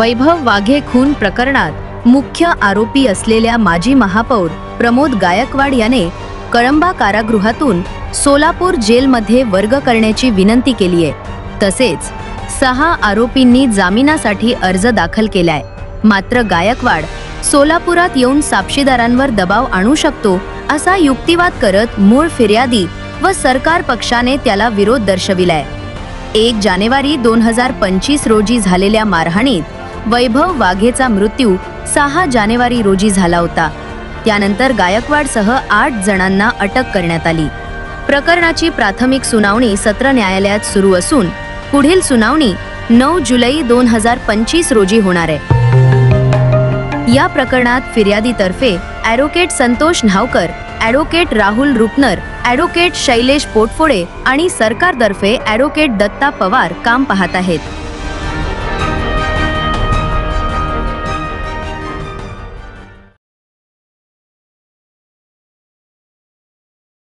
वैभव वाघे खून प्रकरणात मुख्य आरोपी असलेल्या माजी महापौर प्रमोद गायकवाड याने कळंबा कारागृहातून सोलापूर जेलमध्ये वर्ग करण्याची विनंती केली आहे। तसेच 6 आरोपींनी जामिनासाठी अर्ज दाखल केलाय। मात्र गायकवाड सोलापुरात येऊन साक्षीदारांवर दबाव आणू शकतो असा युक्तिवाद करत मूळ फिर्यादी व सरकार पक्षाने त्याला विरोध दर्शविलाय। 1 जानेवारी 2025 रोजी झालेल्या मारहाणीत वैभव वाघेचा मृत्यू 6 जानेवारी रोजी झाला होता। त्यानंतर गायकवाडसह 8 जणांना अटक करण्यात आली। प्रकरणाची प्राथमिक सुनावणी सत्र न्यायालयात सुरू असून पुढील सुनावणी 9 जुलै 2025 रोजी होणार आहे। या प्रकरणात फिर्यादीतर्फे advocate Santosh Nhavkar, advocate Rahul Rupnar, advocate Shailesh Potphode आणि सरकारतर्फे ॲडव्होकेट दत्ता पवार काम पाहत आहेत।